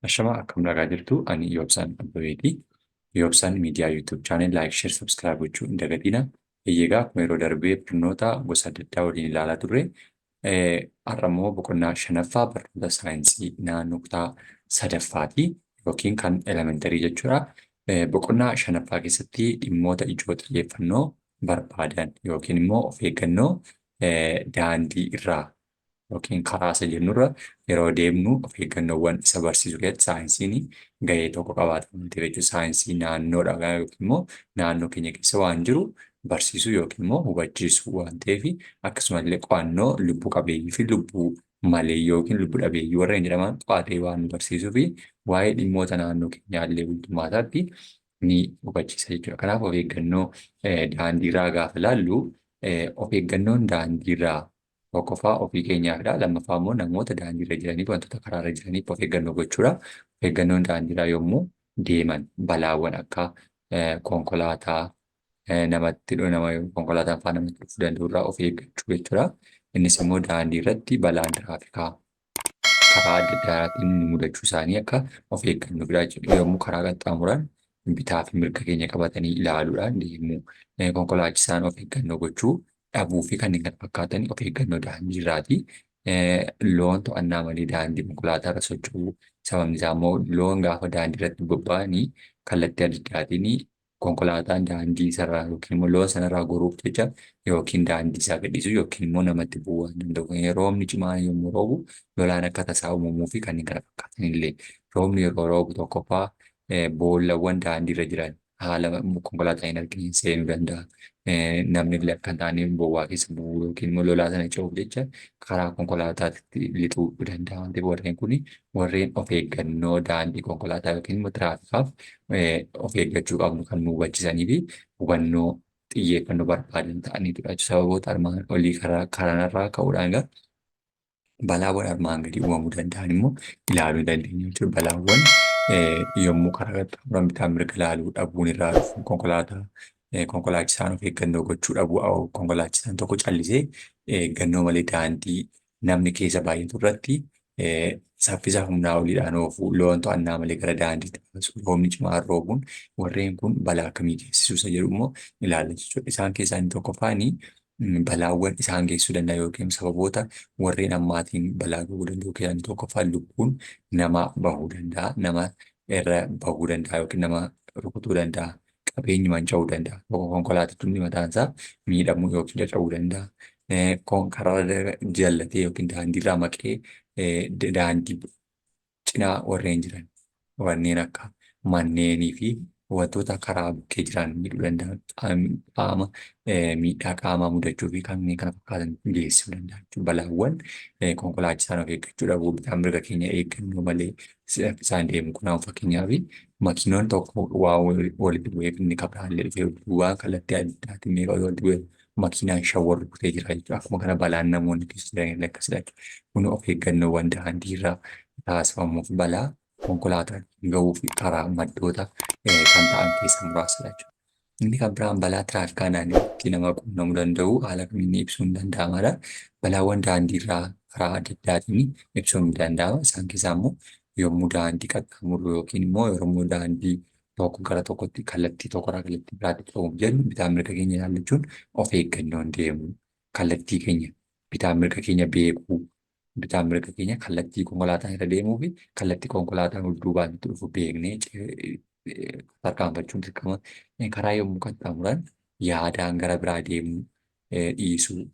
Ashamaa akkam nagaa jirtu ani Yoobsaan Abbabeeti. Yoobsaan miidiyaa YouTube chaanel laayik sheer sabskiraayib gochuu hin dagatinaa. Egaa akkuma yeroo darbee barnoota gosa adda addaa waliin ilaalaa turre har'a immoo boqonnaa 5ffaa barnoota saayinsii naannoo kutaa 3ffaati yookiin kan elementarii jechuudha. Boqonnaa 5ffaa keessatti dhimmoota ijoo xiyyeeffannoo barbaadan yookiin immoo of eeggannoo daandii irraa yookiin karaa isa jennurra yeroo deemnu of eeggannoowwan isa barsiisu keessatti saayinsiin gahee tokko qabaata. Wanti jechuun saayinsii naannoodha yookiin immoo naannoo keenya keessa waan jiru barsiisuu yookiin immoo hubachiisuu waan ta'eef akkasumallee qo'annoo lubbuu qabeeyyii fi lubbuu malee yookiin lubbuu dhabeeyyii warreen jedhaman qo'atee waan nu barsiisuu fi waa'ee dhimmoota naannoo keenyaallee guutummaatti ni hubachiisa jechuudha. Kanaaf of eeggannoo daandiirraa gaafa ilaallu of eeggannoon daandiirraa tokkoffaa ofii keenyaafidha. Lammaffaa immoo namoota daandiirra jiraniif wantoota karaarra jiraniif of eeggannoo gochuudha. Of eeggannoon daandiirraa yommuu deeman balaawwan akka konkolaataa konkolaataan faana namatti dhufuu danda'u irraa of eeggachuu jechuudha. Innis immoo daandii irratti balaan tiraafikaa karaa adda addaatiin mudachuu isaanii akka of eeggannoo biraa yommuu karaa qaxxaamuran bitaa fi mirga keenya qabatanii ilaaluudhaan deemuu. Konkolaachisaan of eeggannoo gochuu dhabuu fi kanneen kana fakkaatan of eeggannoo daandiirraati. Loon to'annaa malee daandii konkolaataa irra socho'uu sababni isaa immoo loon gaafa daandii irratti bobba'anii kallattii adda addaatiin konkolaataan daandii isarraa yookiin immoo loon sanarraa goruuf jecha yookiin daandii isaa gadhiisuu yookiin immoo namatti bu'uu waan danda'u. Roobni cimaan yommuu roobu lolaan akka tasaa uumamuu fi kanneen kana fakkaatan illee roobni yeroo roobu tokkoffaa boollawwan daandiirra jiran haala konkolaataa hin argine seenuu danda'a. Namni illee akka hin taane bowwaa keessa bu'uu yookiin immoo lolaa sana ce'uuf jecha karaa konkolaataatti lixuu danda'a. Wanti warreen kun warreen of eeggannoo daandii konkolaataa yookiin immoo tiraafikaaf of eeggachuu qabnu kan nu hubachiisanii fi hubannoo xiyyeeffannoo barbaadan ta'aniitudha. Sababoota armaan olii kanarraa ka'uudhaan egaa balaawwan armaan gadii uumamuu danda'an immoo ilaaluu dandeenya jechuudha. Balaawwan yommuu karaa qaxxaamuran bitaa mirga ilaaluu dhabuun irraa dhufu konkolaachisaan of eeggannoo gochuu dhabuu konkolaachisaan tokko callisee eeggannoo malee daandii namni keessa baay'atu irratti saffisa humnaa oliidhaan oofuu loon to'annaa malee gara daandiitti baasuu roobni cimaan roobuun warreen kun balaa akkamii geessisuu isa jedhu immoo ilaalla jechuudha. Isaan keessaa inni tokkoffaanii balaawwan isaan geessisuu danda'a yookiin sababoota warreen ammaatiin balaa gahuu danda'u keessaa inni tokkoffaan lubbuun nama bahuu danda'a. Nama irra bahuu danda'a yookiin nama rukutuu danda'a. Qabeenyi manca'uu danda'a. Konkolaattonni mataan isaa miidhamuu yookiin caccabuu danda'a. Karaa jallatee yookiin daandiirraa maqee daandii cinaa warreen jiran warreen akka manneenii fi wantoota karaa bukkee jiran miidhuu danda'a. Qaama miidhaa qaamaa mudachuu fi kanneen kana fakkaatan geessisuu danda'a. Balaawwan konkolaachisaan of eeggachuu dhabuu bitaa mirga keenya eeggannoo malee isaan deemu kunaaf fakkeenyaaf makiinoon tokko waa walitti bu'ee inni kabraallee dhufee waan kallattii adda addaatiin meeqa walitti bu'ee makiinaan shawwarru kutee jira jechuudha. Akkuma kana balaan namoonni keessa jiran akkasidha. Kun of eeggannoowwan daandiirraa taasifamuuf balaa konkolaataan gahuu fi karaa maddoota kan ta'an keessaa muraasadha jechuudha. Inni kan biraan balaa tiraafikaa naannootti nama quunnamuu danda'u haala kamiin ibsuun ni danda'amadha. Balaawwan daandiirraa karaa adda addaatiin ibsuun ni danda'ama. Isaan keessaa immoo yommuu daandii qaxxaamurru yookiin immoo yommuu daandii tokko gara tokkotti kallattii tokkorraa kallattii biraatti ta'uuf jennu bitaa mirga keenya ilaallachuun of eeggannoon deemu. Kallattii keenya bitaa mirga keenya beekuu bitaa mirga keenya kallattii konkolaataan irra deemuu fi kallattii konkolaataan duubaan itti dhufu beeknee tarkaanfachuun dirqama. Karaa yommuu qaxxaamuran yaadaan gara biraa deemuu dhiisuu.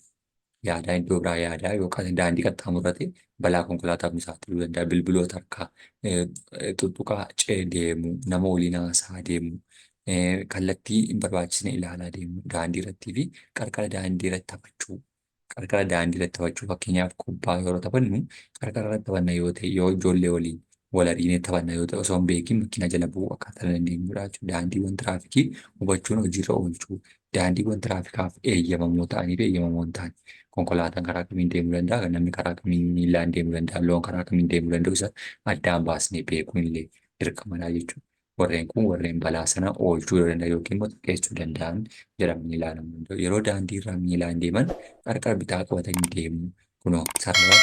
Yaadaan iddoo biraa yaadaa yookaan daandii qaxxaamurrate balaa konkolaataa saaxiluu danda'a. Bilbiloota harkaa tuttuqaa deemuu, nama waliin haasaa deemuu, kallattii hin barbaachisne ilaalaa deemuu daandii irrattii fi qarqara daandii irratti taphachuu. Qarqara daandii irratti taphachuu fakkeenyaaf kubbaa yeroo taphannu qarqara irratti taphanna yoo ta'e yoo ijoollee waliin wal ariinee taphanna yoo ta'e osoo hin beekin makiina jala bu'uu akkaataa dandeenyudha jechuudha. Daandiiwwan tiraafikii hubachuun hojiirra oolchuu. Daandiiwwan tiraafikaaf eeyyamamoo ta'anii fi eeyyamamoo hin taane. Konkolaataan karaa kamiin deemuu danda'a, namni karaa kamiin miilaan deemuu danda'a, loon karaa kamiin deemuu danda'u isa addaan baasnee beekuun illee dirqamadha jechuudha. Warreen kun warreen balaa sana oolchuu danda'a yookiin immoo xiqqeessuu danda'an jedhamanii ilaalamuu danda'u. Yeroo daandii irra miilaan deeman qarqara bitaa qabatanii deemuu kunoo sarara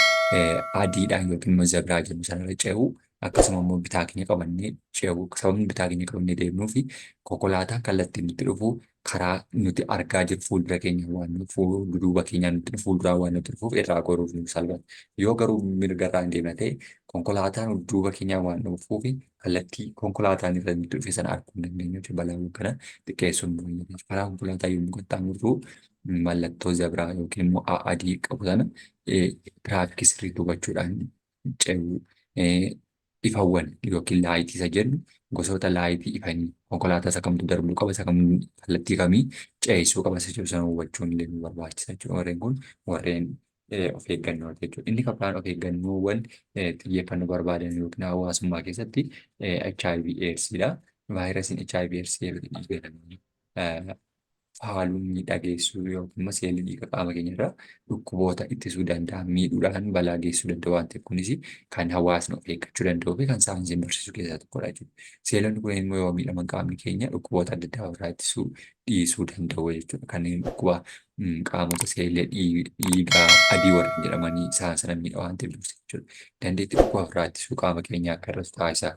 adiidhaan yookiin immoo zabraa jennu sanarra ce'uu akkasuma immoo bitaa keenya qabannee ce'uu sababni bitaa keenya qabannee deemnuu fi konkolaataan kallattiin nutti dhufu karaa nuti argaa jirru fuuldura keenya waan duuba keenya nutti fuulduraa waan nutti dhufuuf irraa goruuf nu salphata. Yoo garuu mirgarraa hin deemna ta'e konkolaataan duuba keenyaa waan dhufuuf kallattii konkolaataan irra nutti dhufe sana arguu hin dandeenyu jechuudha. Balaawwan kana xiqqeessuun nu fayyada. Karaa konkolaataa yommuu qaxxaamurru mallattoo zebraa yookiin immoo adii qabu sana tiraafikii sirriitti hubachuudhaan ce'uu ifawwan yookiin laayitii isa jennu gosoota laayitii ifanii konkolaataa isa kamtu darbuu qaba isa kam kallattii kamii ce'isuu qaba isa jedhu sana hubachuun illee nu barbaachisa jechuudha. Warreen kun warreen of eeggannoo jechuudha. Inni kan biraan of eeggannoowwan xiyyeeffannoo barbaadan yookiin hawaasummaa keessatti HIV AIDSidha. Vaayirasiin HIV AIDS dhiiga haaluun miidhageessuu yookiin immoo seelii dhiiga qaama keenya irraa dhukkuboota ittisuu danda'an miidhuudhaan balaa geessisuu danda'u waan ta'eef kunis kan hawaasni of eeggachuu danda'uu fi kan saayinsiin barsiisuu keessaa tokkodha jechuudha. Seelonni kun immoo yoo miidhaman qaamni keenya dhukkuboota adda addaa ofirraa ittisuu dhiisuu danda'u jechuudha. Kanneen dhukkuba qaamota seelee dhiigaa adii warreen jedhamanii isaan sana miidha waan ta'eef jechuudha. Dandeettii dhukkuba ofirraa ittisuu qaama keenyaa akka irratti taasisa.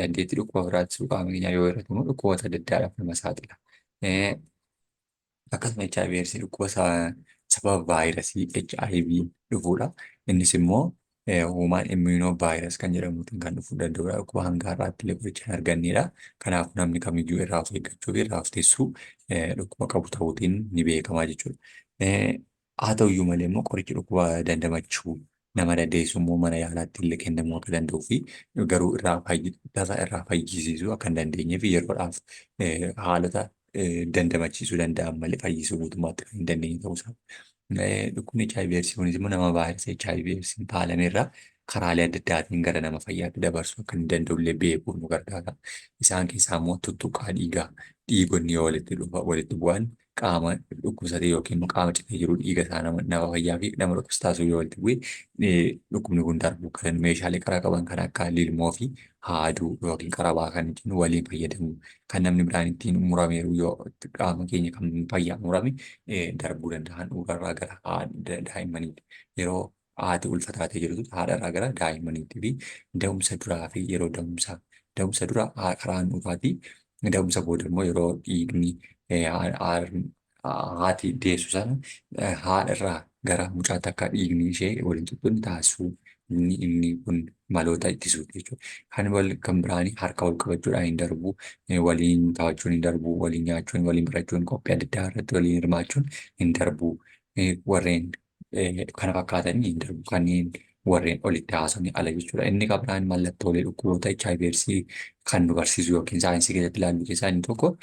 Dandeettii dhukkuba ofirraa ittisuu qaama keenyaa yoo irratti immoo dhukkuboota adda addaadhaaf nama saaxila. Akkasuma HIV AIDS dhukkuba sababa vaayirasii HIV dhufuudha. Innis immoo huumaan immuunoo vaayirasii kan jedhamuutiin kan dhufuu danda'udha. Dhukkuba hanga har'aatti illee qoricha hin argannedha. Kanaaf namni kamiyyuu irraa of eeggachuu fi irraa of ittisuu dhukkuba qabu ta'uutiin ni beekama jechuudha. Haa ta'uyyuu malee immoo qorichi dhukkuba dandamachuu nama dandeessu immoo mana yaalaatti illee kennamuu akka danda'uu fi garuu irraa fayyisiisuu akka hin dandeenyee fi yeroodhaaf haalota dandamachiisuu danda'an malee fayyisuu guutummaatti kan hin dandeenye ta'uusaa. Dhukkubni HIV AIDS kunis immoo nama vaayirasii HIV AIDS faalame irraa karaalee adda addaatiin gara nama fayyaatti dabarsuu akka hin danda'ullee beekuuf nu gargaara. Isaan keessaa immoo tuttuqqaa dhiigaa dhiigonni yoo walitti bu'an qaama dhukkubsatee yookiin qaama citee jiru dhiiga isaa nama fayyaa fi nama dhukkubsataasuu yoo walitti bu'e dhukkubni kun darbuu kan meeshaalee qara qaban kan akka lilmoo fi haaduu yookiin qarabaa kan jennu waliin fayyadamu. Kan namni biraan ittiin murameeru yoo qaama keenya kan fayyaa murame darbuu danda'an dhugarraa gara daa'immaniitti. Yeroo haati ulfataatee jirtu haadharraa gara daa'immaniitti fi da'umsa duraa fi yeroo da'umsa dura karaan dhufaatii da'umsa booda immoo yeroo dhiigni haati deessu sana haadharraa gara mucaatti akka dhiigni ishee waliin tuttuqni taasisuu inni kun maloota ittisuuti jechuudha. Kan biraanii harka wal qabachuudhaan hin darbu, waliin taphachuun hin darbu, waliin nyaachuun, waliin barachuun, qophii adda addaa irratti waliin hirmaachuun hin darbu. Warreen kana fakkaatan hin darbu. Kanneen warreen olitti haasofni ala jechuudha. Inni kan biraan mallattoolee dhukkuboota HIV AIDS kan nu barsiisu yookiin saayinsii keessatti ilaallu keessaa inni tokko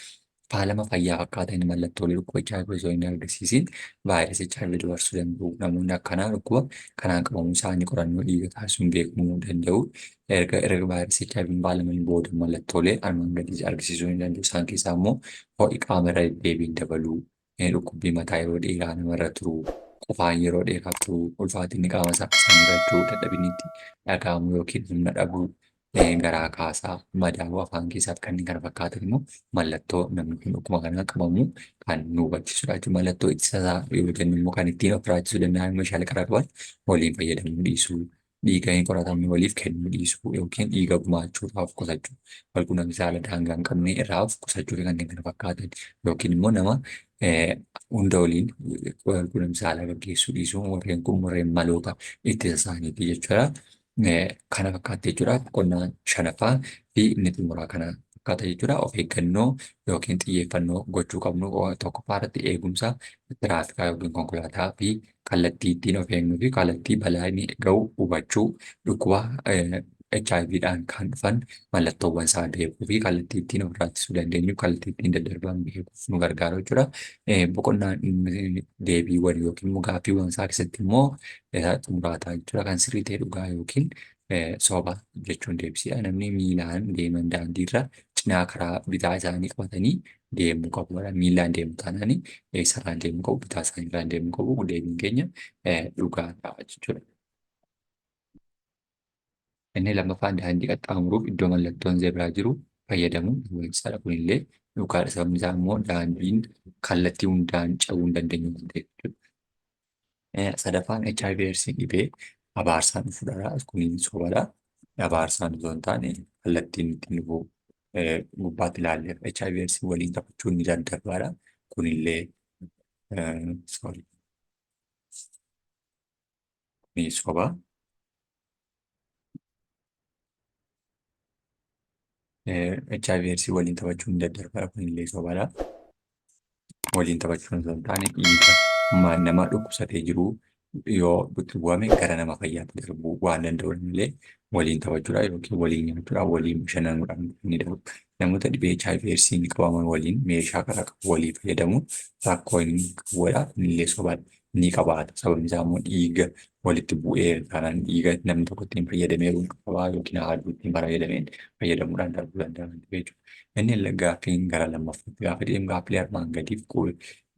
faalama fayyaa fakkaatan mallattoolee dhukkuba HIV osoo hin agarsiisin vaayirasii HIV dabarsuu danda'u. Namoonni akkanaa dhukkuba kanaan qabamuu isaanii qorannoo dhiiga taasisuun beekamuu danda'u. Erga vaayirasii HIV faalamanii booda mallattoolee armaan gadii agarsiisuu hin danda'u. Isaan keessaa immoo ho'i qaama irra deddeebiin dabaluu, dhukkubbii mataa yeroo dheeraa namarra turuu, qufaan yeroo dheeraaf turuu, ulfaatinni qaama isaanii irra dadhabinni itti dhaga'amu yookiin humna dhabuu, garaa kaasaa, madaa'uu afaan keessaaf kanneen kana fakkaatan immoo mallattoo namni kun dhukkuba kanaa qabamu kan nu hubachiisudha. Mallattoo ittisasaa yoo jennu immoo kan ittiin ofirraa ittisuu danda'an meeshaalee qaraa qaban waliin fayyadamuu dhiisuu, dhiiga hin qoratamne waliif kennuu dhiisuu yookiin dhiiga gumaachuudhaaf qusachuu, walqunnamtii saala daangaa hin qabne irraa of qusachuu fi kanneen kana fakkaatan yookiin immoo nama hunda waliin walqunnamtii saalaa gaggeessuu dhiisuu warreen kun warreen maloota ittisa isaaniiti jechuudha. Kana fakkaata jechuudha. Boqonnaan 5ffaa fi inni xumuraa kana fakkaata jechuudha. Of eeggannoo yookiin xiyyeeffannoo gochuu qabnu tokkoffaa irratti eegumsa tiraafikaa yookiin konkolaataa fi kallattii ittiin of eegnuu fi kallattii balaa inni ga'u hubachuu dhukkuba HIVdhaan kan dhufan mallattoowwan isaa beekuu fi kallattii ittiin ofirraa ittisuu dandeenyu kallattii ittiin daddarban beekuuf nu gargaara jechuudha. Boqonnaan deebiiwwan yookiin immoo gaaffiiwwan isaa keessatti immoo xumuraataa jechuudha. Kan sirrii ta'e dhugaa yookiin soba jechuun deebisiidha. Namni miilaan deeman daandiirra cinaa karaa bitaa isaanii qabatanii deemuu qabu. Miilaan deemu taanaan eessarraan deemuu qabu, bitaa isaaniirraan deemuu qabu. Deebiin keenya dhugaadha jechuudha. Inni lammaffaan daandii qaxxaamuruuf iddoo mallattoon zebiraa jiru fayyadamuun barbaachisaadha. Kunillee dhugaadha. Sababni isaa immoo daandiin kallattii hundaan cabuu hin dandeenyu waan ta'eef jechuudha. Sadaffaan HIV AIDS dhibee abaarsaan dhufuudha. Kuniin sobadha. Abaarsaan osoo hin taane kallattiin ittiin dhufu gubbaatti ilaallee HIV/AIDS waliin taphachuun ni daddarbaadha. Kunillee sorry, ni soba. HIV/AIDS waliin taphachuun ni daddarbaadha. Kunillee sobaadha. Waliin taphachuun osoo hin taane dhiiga nama dhukkubsatee jiru yoo itti bu'ame gara nama fayyaatti darbuu waan danda'uuf illee waliin taphachuudhaan yookiin waliin nyaachuudhaan waliin bashannanuudhaan ni darbu. Namoota dhibee HIV/AIDSiin qabaman waliin meeshaa karaa qabu walii fayyadamuun rakkoo inni qabuudhaaf illee sobaadha. Ni qabaata. Sababni isaa immoo dhiiga walitti bu'ee taanaan dhiiga namni tokko ittiin fayyadameeru qabaa yookiin haaduu ittiin fayyadameen fayyadamuudhaan darbuu danda'a jechuudha. Inni gaaffiin gara lammaffaatti gaafa deemu gaaffilee armaan gadiif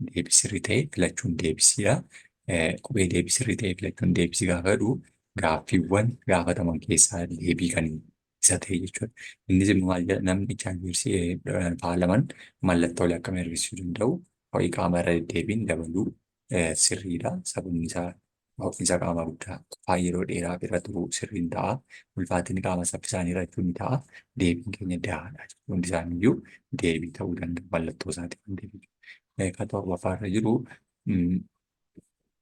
deebii sirrii ta'e filachuun deebisiidha. Qubee deebii sirrii ta'e filachuun deebisii gaafa jedhu gaaffiiwwan gaafataman keessaa deebii kan isa ta'e jechuudha. Innis immoo maal jedha namni HIV/AIDSiin faalaman mallattoo akkamii argisiisuu danda'u ho'i qaama irra deddeebiin dabaluu sirriidha. Sababni isaa ho'iinsa qaama guddaa qofaa yeroo dheeraaf irra turuu sirriin ta'a. Ulfaatinni qaama saffisaanii irra jechuun ta'a. Deebiin keenya dahaadha. Hundi isaaniiyyuu deebii ta'uu danda'a mallattoo isaati kan deebii. Kan torbaffaa irra jiru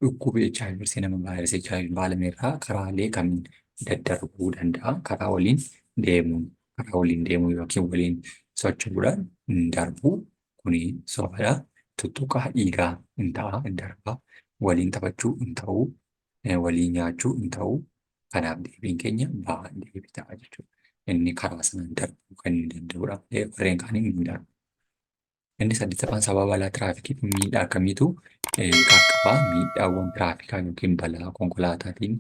dhukkubi HIV/AIDSii nama vaayirasii HIV faalame irraa karaalee kamiin daddarbuu danda'a. Karaa waliin deemuu yookiin waliin socho'uudhaan darbuu kuni sobadha. Tuttuqaa dhiigaa hin ta'a hin darbaa. Waliin taphachuu hin ta'uu. Waliin nyaachuu hin ta'uu. Kanaaf deebiin keenya ba'aa deebii ta'a jechuudha. Inni karaa sanaan darbuu kan hin danda'udha. Warreen kaaniin hin darbu. Inni saddeettaffaan sababa balaa tiraafikiif miidhaa akkamiitu qaqqabaa miidhaawwan tiraafikaa yookiin balaa konkolaataatiin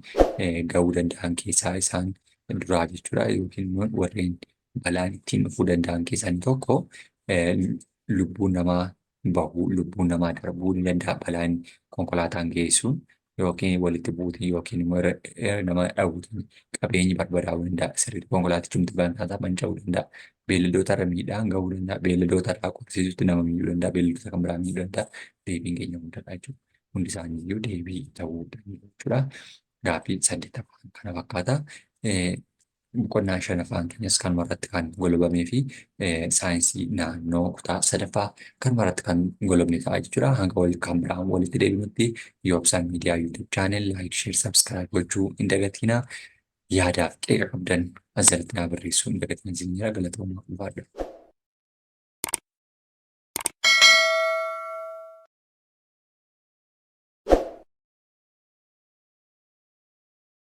gahuu danda'an keessaa isaan duraa jechuudha. Yookiin immoo warreen balaan ittiin dhufuu danda'an keessaa inni tokko lubbuun namaa bahuu, lubbuun namaa darbuu ni danda'a balaan konkolaataan geessuun yookiin walitti buutiin yookiin immoo nama dhabuutiin qabeenyi barbadaa'uu danda'a. Sirriitti konkolaatichi bantaa manca'uu danda'a. Beelladoota irra miidhaan gahuu danda'a. Beelladoota irraa qorrisiisutti nama miidhuu danda'a. Beelladoota kan biraa miidhuu danda'a. Deebiin keenya hundaadha jechuudha. Hundi isaaniiyyuu deebii ta'uu danda'u jechuudha. Gaaffii saddeettaffaan kana fakkaata. Boqonnaan shanaffaan keenyas kanuma irratti kan golobamee fi saayinsii naannoo kutaa 3ffaa kanuma irratti kan golobne ta'a jechuudha. Hanga kan biraan walitti deebinutti yoobsaan miidiyaa yuutuub chaanel laayik sheer sabskiraayib gochuu hin dagatinaa. Yaadaaf qeeqa qabdan asirratti naa barreessuu hin dagatinaa. Galatoomuu barbaada.